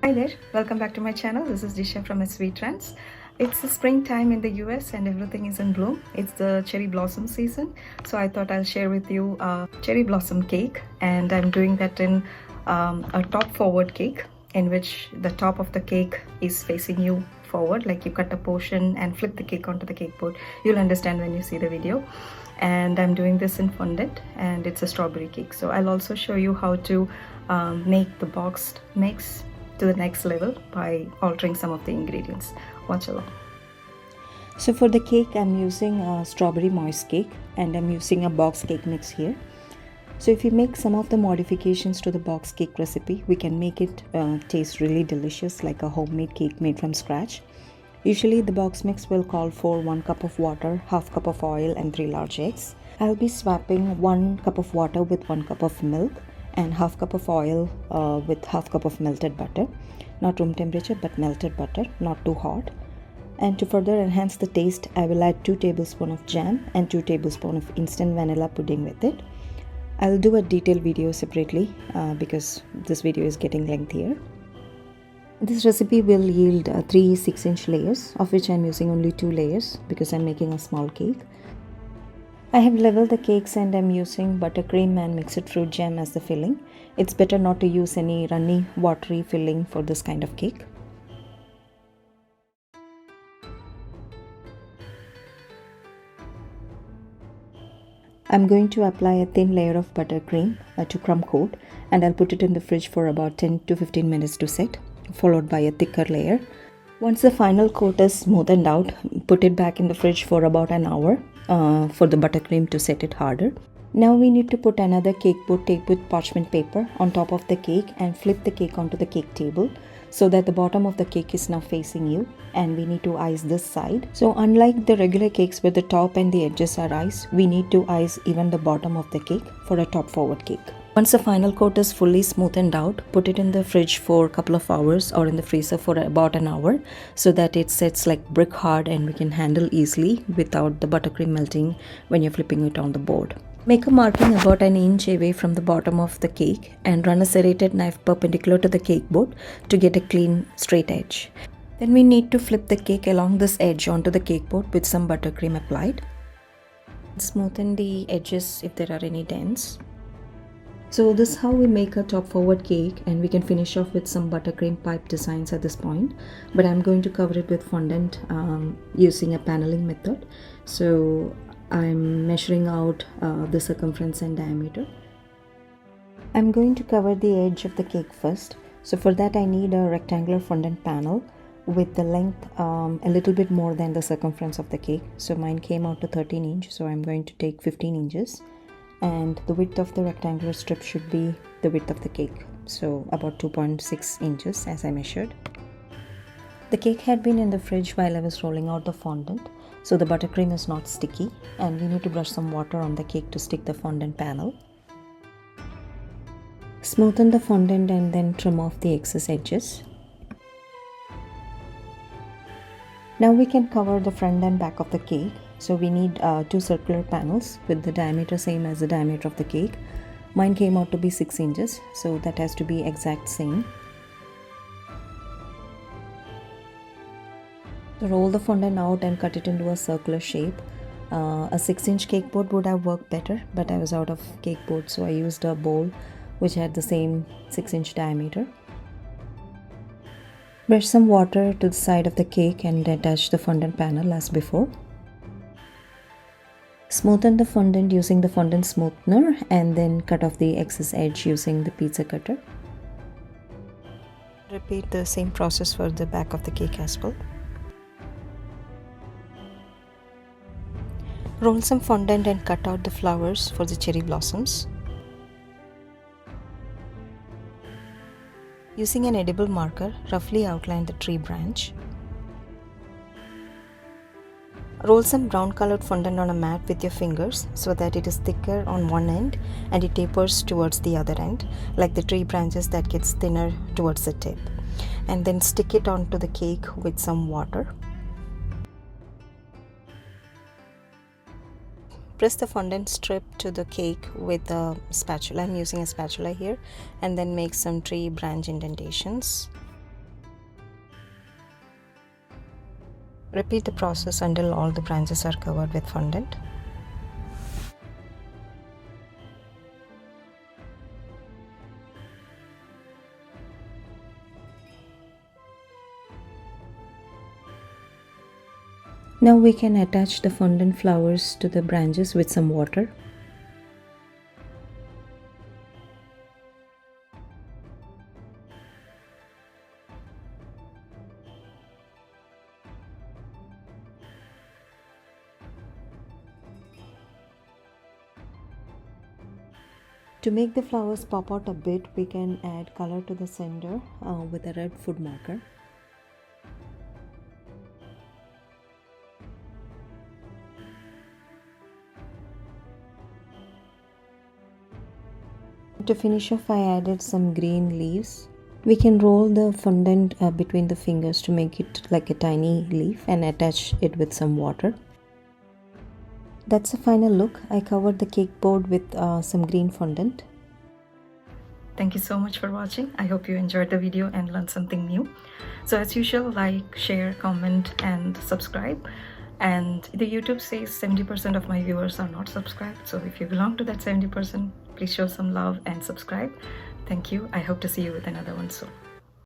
Hi there, welcome back to my channel. This is Disha from Sweet Trends. It's the springtime in the US and everything is in bloom. It's the cherry blossom season, so I thought I'll share with you a cherry blossom cake, and I'm doing that in a top forward cake in which the top of the cake is facing you forward, like you cut a portion and flip the cake onto the cake board. You'll understand when you see the video. And I'm doing this in fondant, and it's a strawberry cake. So I'll also show you how to make the boxed mix to the next level by altering some of the ingredients. Watch along. So for the cake, I'm using a strawberry moist cake, and I'm using a box cake mix here. So if you make some of the modifications to the box cake recipe, we can make it taste really delicious, like a homemade cake made from scratch. Usually the box mix will call for 1 cup of water, half cup of oil and 3 large eggs. I'll be swapping 1 cup of water with 1 cup of milk and half cup of oil with half cup of melted butter. Not room temperature but melted butter, not too hot. And to further enhance the taste, I will add 2 tablespoons of jam and 2 tablespoons of instant vanilla pudding with it. I'll do a detailed video separately because this video is getting lengthier. This recipe will yield 3 6-inch layers, of which I'm using only 2 layers because I'm making a small cake. I have leveled the cakes and I'm using buttercream and mixed fruit jam as the filling. It's better not to use any runny, watery filling for this kind of cake. I'm going to apply a thin layer of buttercream to crumb coat, and I'll put it in the fridge for about 10 to 15 minutes to set, followed by a thicker layer. Once the final coat is smoothened out, put it back in the fridge for about an hour for the buttercream to set it harder. Now we need to put another cake board taped with parchment paper on top of the cake and flip the cake onto the cake table so that the bottom of the cake is now facing you, and we need to ice this side. So unlike the regular cakes where the top and the edges are iced, we need to ice even the bottom of the cake for a top forward cake. Once the final coat is fully smoothened out, put it in the fridge for a couple of hours or in the freezer for about an hour so that it sets like brick hard and we can handle easily without the buttercream melting when you're flipping it on the board. Make a marking about an inch away from the bottom of the cake and run a serrated knife perpendicular to the cake board to get a clean straight edge. Then we need to flip the cake along this edge onto the cake board with some buttercream applied. Smoothen the edges if there are any dents. So this is how we make a top forward cake, and we can finish off with some buttercream pipe designs at this point, but I'm going to cover it with fondant using a paneling method. So I'm measuring out the circumference and diameter. I'm going to cover the edge of the cake first. So for that I need a rectangular fondant panel with the length a little bit more than the circumference of the cake. So mine came out to 13 inches, so I'm going to take 15 inches. And the width of the rectangular strip should be the width of the cake, so about 2.6 inches as I measured. The cake had been in the fridge while I was rolling out the fondant, so the buttercream is not sticky, and we need to brush some water on the cake to stick the fondant panel. Smoothen the fondant and then trim off the excess edges. Now we can cover the front and back of the cake. So we need 2 circular panels with the diameter same as the diameter of the cake. Mine came out to be 6 inches, so that has to be exact same. So roll the fondant out and cut it into a circular shape. A 6-inch cake board would have worked better, but I was out of cake board, so I used a bowl which had the same 6-inch diameter. Brush some water to the side of the cake and attach the fondant panel as before. Smoothen the fondant using the fondant smoothener and then cut off the excess edge using the pizza cutter. Repeat the same process for the back of the cake as well. Roll some fondant and cut out the flowers for the cherry blossoms. Using an edible marker, roughly outline the tree branch. Roll some brown colored fondant on a mat with your fingers so that it is thicker on one end and it tapers towards the other end, like the tree branches that gets thinner towards the tip. And then stick it onto the cake with some water. Press the fondant strip to the cake with a spatula. I'm using a spatula here, and then make some tree branch indentations. Repeat the process until all the branches are covered with fondant. Now we can attach the fondant flowers to the branches with some water. To make the flowers pop out a bit, we can add color to the center with a red food marker. To finish off, I added some green leaves. We can roll the fondant between the fingers to make it like a tiny leaf and attach it with some water. That's the final look. I covered the cake board with some green fondant. Thank you so much for watching. I hope you enjoyed the video and learned something new. So as usual, like, share, comment and subscribe. And the YouTube says 70% of my viewers are not subscribed. So if you belong to that 70%, please show some love and subscribe. Thank you. I hope to see you with another one soon.